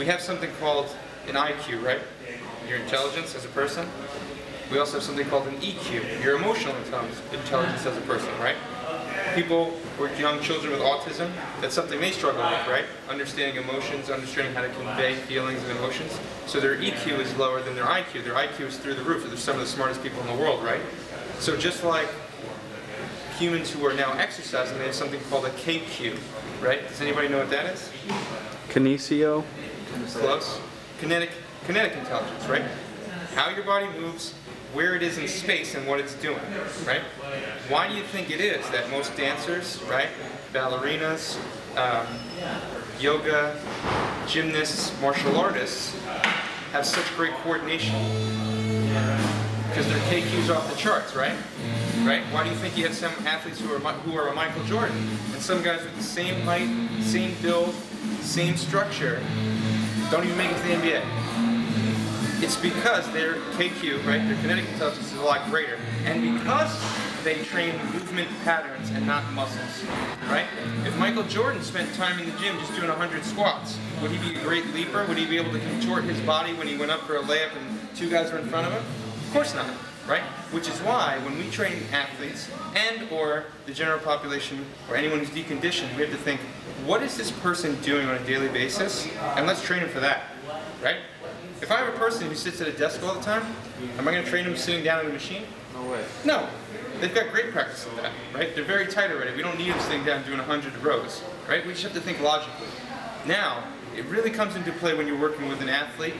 we have something called an IQ, right? Your intelligence as a person. We also have something called an EQ, your emotional intelligence as a person, right? People or young children with autism, that's something they struggle with, right? Understanding emotions, understanding how to convey feelings and emotions. So their EQ is lower than their IQ. Their IQ is through the roof. They're some of the smartest people in the world, right? So just like humans who are now exercising, they have something called a KQ, right? Does anybody know what that is? Kinesio? Close. Kinetic intelligence, right? How your body moves, where it is in space, and what it's doing, right? Why do you think it is that most dancers, right, ballerinas, yoga, gymnasts, martial artists have such great coordination? Because their KQ's off the charts, right? Right? Why do you think you have some athletes who are a Michael Jordan, and some guys with the same height, same build, same structure, don't even make it to the NBA? It's because their KQ, right, their kinetic intelligence is a lot greater, and because they train movement patterns and not muscles, right? If Michael Jordan spent time in the gym just doing 100 squats, would he be a great leaper? Would he be able to contort his body when he went up for a layup and two guys were in front of him? Of course not, right? Which is why when we train athletes and or the general population or anyone who's deconditioned, we have to think, what is this person doing on a daily basis? And let's train him for that, right? If I have a person who sits at a desk all the time, am I going to train them sitting down in a machine? No way. No. They've got great practice at that, right? They're very tight already. We don't need them sitting down doing 100 rows, right? We just have to think logically. Now, it really comes into play when you're working with an athlete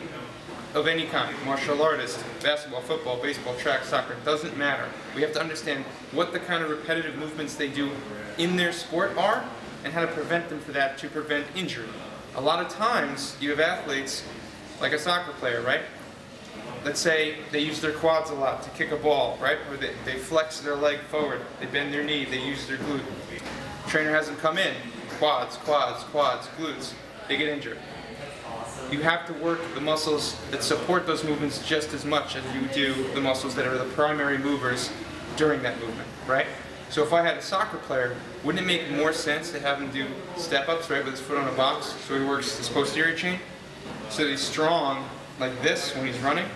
of any kind, martial artist, basketball, football, baseball, track, soccer, it doesn't matter. We have to understand what the kind of repetitive movements they do in their sport are and how to prevent them for that to prevent injury. A lot of times, you have athletes like a soccer player, right? Let's say they use their quads a lot to kick a ball, right? Or they flex their leg forward, they bend their knee, they use their glute. Trainer has them come in, quads, quads, quads, glutes, they get injured. You have to work the muscles that support those movements just as much as you do the muscles that are the primary movers during that movement, right? So if I had a soccer player, wouldn't it make more sense to have him do step-ups, right, with his foot on a box, so he works his posterior chain? So that he's strong like this when he's running,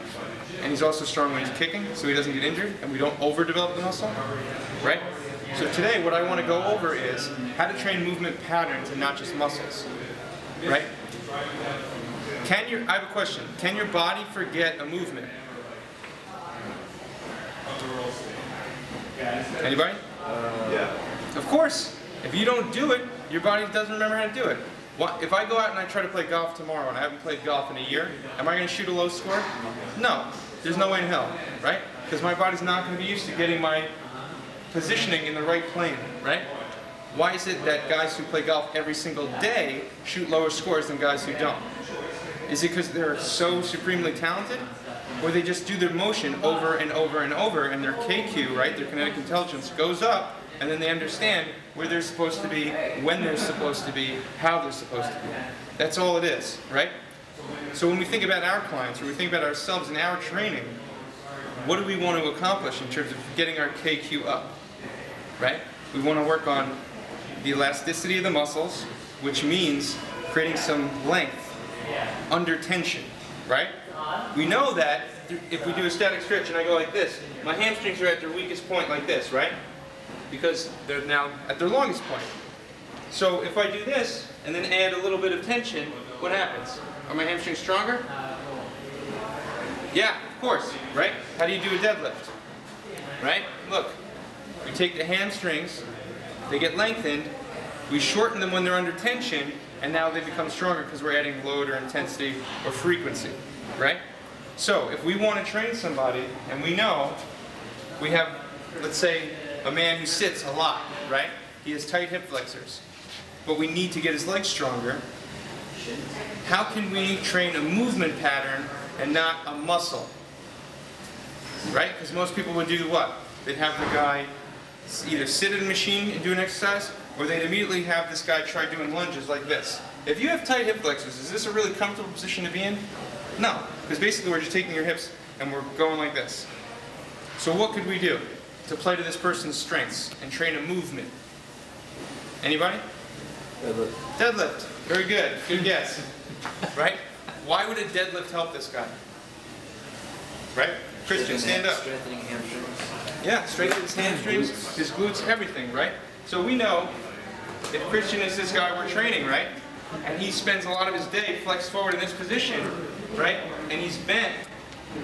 and he's also strong when he's kicking, so he doesn't get injured, and we don't overdevelop the muscle, right? So today what I want to go over is how to train movement patterns and not just muscles, right? I have a question. Can your body forget a movement? Anybody? Yeah. Of course. If you don't do it, your body doesn't remember how to do it. If I go out and I try to play golf tomorrow and I haven't played golf in a year, am I going to shoot a low score? No. There's no way in hell, right? Because my body's not going to be used to getting my positioning in the right plane, right? Why is it that guys who play golf every single day shoot lower scores than guys who don't? Is it because they're so supremely talented? Or they just do their motion over and over and over and their KQ, right, their kinetic intelligence goes up, and then they understand where they're supposed to be, when they're supposed to be, how they're supposed to be. That's all it is, right? So when we think about our clients, or we think about ourselves and our training, what do we want to accomplish in terms of getting our KQ up, right? We want to work on the elasticity of the muscles, which means creating some length under tension, right? We know that if we do a static stretch and I go like this, my hamstrings are at their weakest point like this, right? Because they're now at their longest point. So if I do this and then add a little bit of tension, what happens? Are my hamstrings stronger? Yeah, of course, right? How do you do a deadlift? Right? Look, we take the hamstrings, they get lengthened, we shorten them when they're under tension, and now they become stronger because we're adding load or intensity or frequency, right? So if we want to train somebody, and we know we have, let's say, a man who sits a lot, right? He has tight hip flexors, but we need to get his legs stronger. How can we train a movement pattern and not a muscle? Right? Because most people would do what? They'd have the guy either sit at a machine and do an exercise, or they'd immediately have this guy try doing lunges like this. If you have tight hip flexors, is this a really comfortable position to be in? No, because basically we're just taking your hips and we're going like this. So what could we do to play to this person's strengths and train a movement? Anybody? Deadlift. Deadlift. Very good. Good guess. Right? Why would a deadlift help this guy? Right? Christian, stand up. Strengthening hamstrings. Yeah, strengthens hamstrings, his glutes, everything, right? So we know if Christian is this guy we're training, right? And he spends a lot of his day flexed forward in this position, right? And he's bent.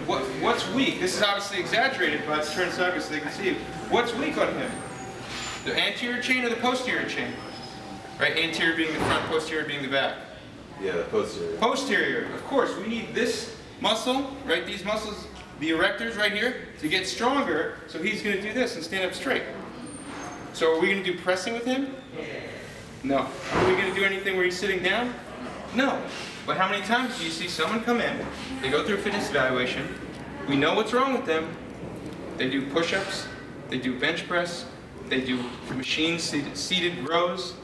What's weak? This is obviously exaggerated, but turn it sideways so they can see it. What's weak on him? The anterior chain or the posterior chain? Right? Anterior being the front, posterior being the back. Yeah, the posterior. Posterior, of course. We need this muscle, right? These muscles, the erectors right here, to get stronger. So he's going to do this and stand up straight. So are we going to do pressing with him? No. Are we going to do anything where he's sitting down? No. But how many times do you see someone come in, they go through a fitness evaluation, we know what's wrong with them, they do push-ups, they do bench press, they do machine seated rows.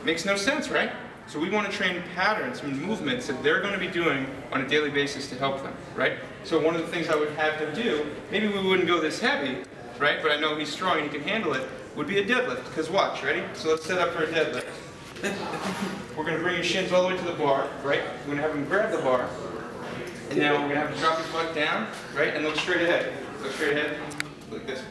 Makes no sense, right? So we want to train patterns and movements that they're going to be doing on a daily basis to help them, right? So one of the things I would have them do, maybe we wouldn't go this heavy, right? But I know he's strong and he can handle it, would be a deadlift. Because watch, ready? So let's set up for a deadlift. We're going to bring his shins all the way to the bar, right? We're going to have him grab the bar. And now we're going to have him drop his butt down, right? And look straight ahead. Look straight ahead. Like this.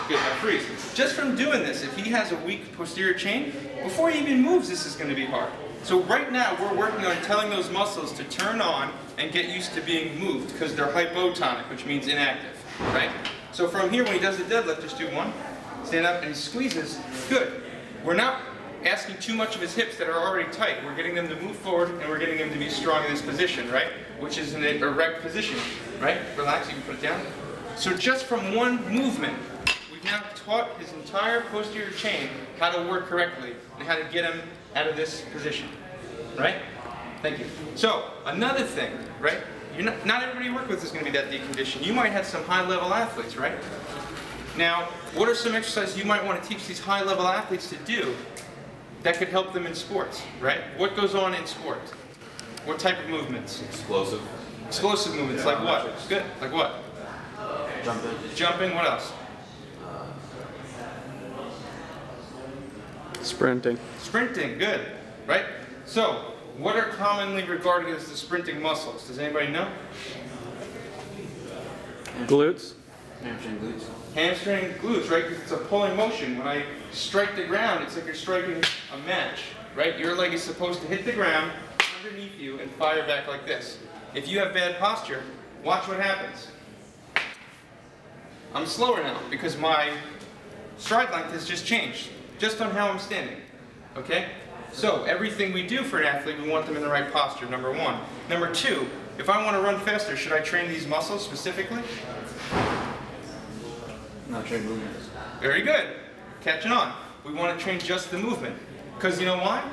Good, now freeze. Just from doing this, if he has a weak posterior chain, before he even moves, this is going to be hard. So right now, we're working on telling those muscles to turn on and get used to being moved, because they're hypotonic, which means inactive, right? So from here, when he does the deadlift, just do one, stand up, and he squeezes. Good. We're not asking too much of his hips that are already tight. We're getting them to move forward, and we're getting them to be strong in this position, right? Which is an erect position, right? Relax, you can put it down. So just from one movement, we've now taught his entire posterior chain how to work correctly and how to get him out of this position, right? Thank you. So another thing, right? Not everybody you work with is going to be that deconditioned. You might have some high-level athletes, right? Now, what are some exercises you might want to teach these high-level athletes to do that could help them in sports, right? What goes on in sports? What type of movements? Explosive. Explosive movements, like what? Good. Like what? Jumping. Jumping, what else? Sprinting. Sprinting, good, right? So, what are commonly regarded as the sprinting muscles? Does anybody know? Glutes. Hamstring glutes. Hamstring, glutes, right? Because it's a pulling motion. When I strike the ground, it's like you're striking a match, right? Your leg is supposed to hit the ground underneath you and fire back like this. If you have bad posture, watch what happens. I'm slower now because my stride length has just changed, just on how I'm standing, okay? So everything we do for an athlete, we want them in the right posture, number one. Number two, if I want to run faster, should I train these muscles specifically? Not train movements. Very good. Catching on. We want to train just the movement. Because you know why?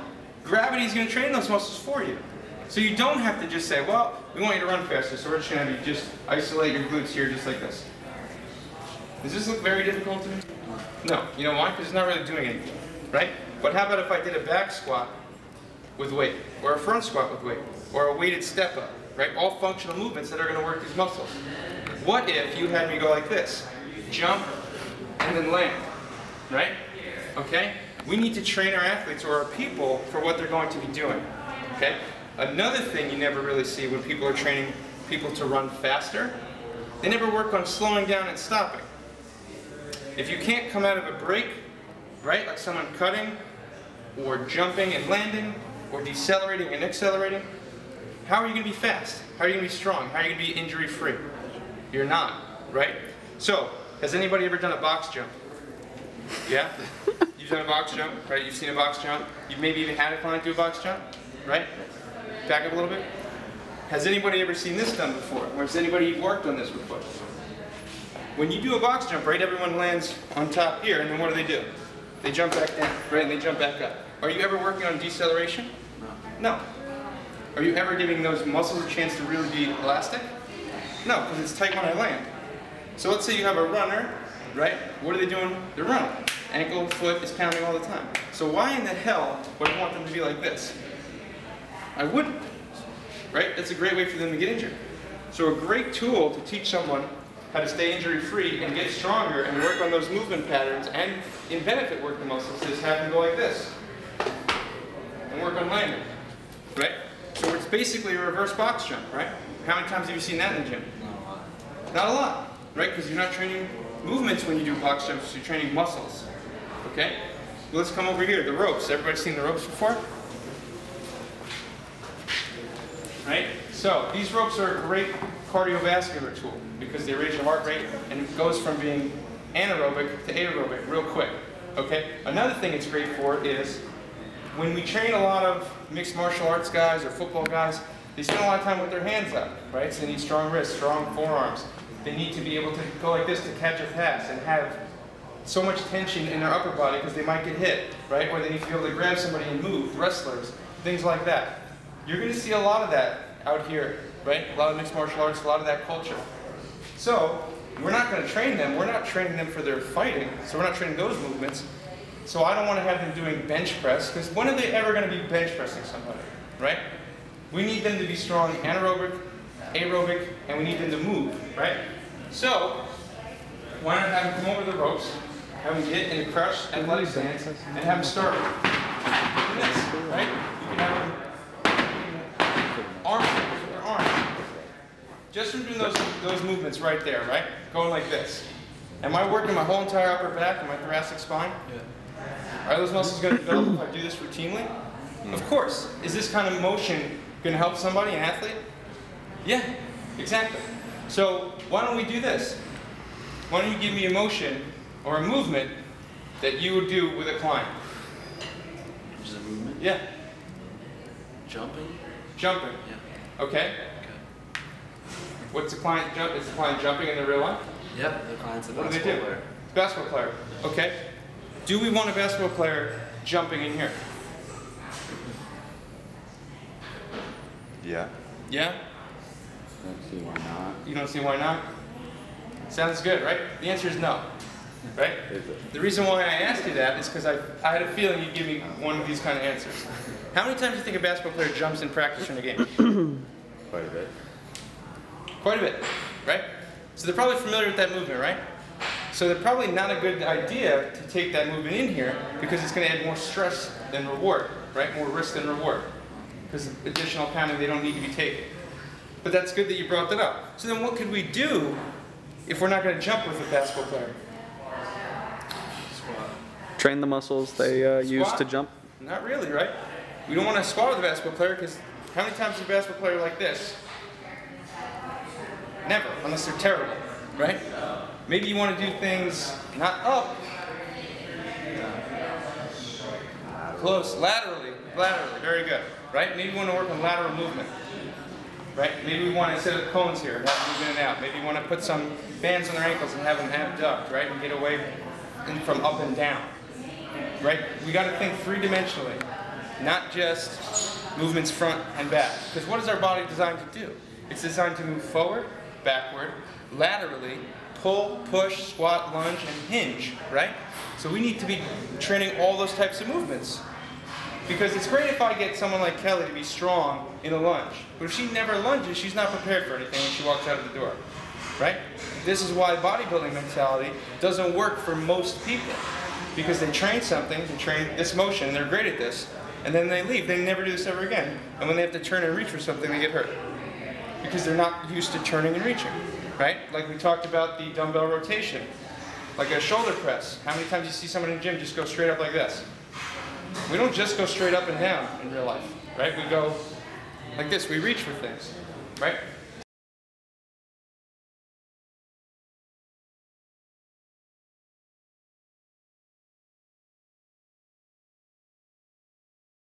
Gravity is going to train those muscles for you. So you don't have to just say, well, we want you to run faster, so we're just going to have you just isolate your glutes here just like this. Does this look very difficult to me? No. You know why? Because it's not really doing anything, right? But how about if I did a back squat with weight, or a front squat with weight, or a weighted step up, right? All functional movements that are going to work these muscles. What if you had me go like this? Jump and then land, right? Okay? We need to train our athletes or our people for what they're going to be doing, okay? Another thing you never really see when people are training people to run faster, they never work on slowing down and stopping. If you can't come out of a break, right, like someone cutting, or jumping and landing, or decelerating and accelerating, how are you going to be fast? How are you going to be strong? How are you going to be injury-free? You're not, right? So, has anybody ever done a box jump? Yeah? You've done a box jump, right? You've seen a box jump. You've maybe even had a client do a box jump, right? Back up a little bit. Has anybody ever seen this done before? Or has anybody worked on this before? When you do a box jump, right, everyone lands on top here, and then what do? They jump back down, right, and they jump back up. Are you ever working on deceleration? No. No. Are you ever giving those muscles a chance to really be elastic? No, because it's tight when I land. So let's say you have a runner, right? What are they doing? They're running. Ankle, foot is pounding all the time. So why in the hell would I want them to be like this? I wouldn't, right? That's a great way for them to get injured. So a great tool to teach someone how to stay injury-free and get stronger and work on those movement patterns and in benefit work the muscles is have them go like this and work on landing, right? So it's basically a reverse box jump, right? How many times have you seen that in the gym? Not a lot. Not a lot, right? Because you're not training movements when you do box jumps, you're training muscles, okay? Let's come over here, the ropes. Everybody seen the ropes before? Right? So, these ropes are a great cardiovascular tool because they raise your heart rate and it goes from being anaerobic to aerobic real quick, okay? Another thing it's great for is when we train a lot of mixed martial arts guys or football guys, they spend a lot of time with their hands up, right? So they need strong wrists, strong forearms. They need to be able to go like this to catch a pass and have so much tension in their upper body because they might get hit, right? Or they need to be able to grab somebody and move, wrestlers, things like that. You're going to see a lot of that out here, right? A lot of mixed martial arts, a lot of that culture. So we're not going to train them. We're not training them for their fighting, so we're not training those movements. So I don't want to have them doing bench press, because when are they ever going to be bench pressing somebody, right? We need them to be strong anaerobic, aerobic, and we need them to move, right? So why not have them come over the ropes, have them get in a crouched athletic stance, and have them start doing this, right? You can have them arm with their arms. Just from doing those movements right there, right? Going like this. Am I working my whole entire upper back and my thoracic spine? Yeah. Are those muscles going to develop if I do this routinely? Of course. Is this kind of motion going to help somebody, an athlete? Yeah, exactly. So why don't we do this? Why don't you give me a motion or a movement that you would do with a client? Just a movement? Yeah. Jumping? Jumping. Yeah. Okay. Okay. What's the client jump? Is the client jumping in their real life? Yep, the client's a What do they basketball do? player. Basketball player. Okay. Do we want a basketball player jumping in here? Yeah. Yeah? Don't see why not. You don't see why not? Sounds good, right? The answer is no. Right? Is it? The reason why I asked you that is because I had a feeling you'd give me one of these kind of answers. How many times do you think a basketball player jumps in practice in a game? Quite a bit. Quite a bit, right? So they're probably familiar with that movement, right? So they're probably not a good idea to take that movement in here because it's going to add more stress than reward, right? More risk than reward. Because additional pounding they don't need to be taken. But that's good that you brought that up. So then what could we do if we're not going to jump with a basketball player? Squat. Train the muscles they use Squat? to jump. Not really, right? We don't want to squat with a basketball player because how many times is a basketball player like this? Never, unless they're terrible, right? Maybe you want to do things not up, close, laterally, very good, right? Maybe you want to work on lateral movement, right? Maybe we want to, instead of cones here, have them move in and out. Maybe you want to put some bands on their ankles and have them abduct, right? And get away from up and down, right? We got to think three-dimensionally, not just movements front and back. Because what is our body designed to do? It's designed to move forward, backward, laterally, pull, push, squat, lunge, and hinge, right? So we need to be training all those types of movements. Because it's great if I get someone like Kelly to be strong in a lunge. But if she never lunges, she's not prepared for anything when she walks out of the door, right? This is why bodybuilding mentality doesn't work for most people. Because they train something, they train this motion, and they're great at this, and then they leave. They never do this ever again. And when they have to turn and reach for something, they get hurt. Because they're not used to turning and reaching, right? Like we talked about the dumbbell rotation. Like a shoulder press. How many times you see someone in the gym just go straight up like this? We don't just go straight up and down in real life, right? We go like this, we reach for things, right?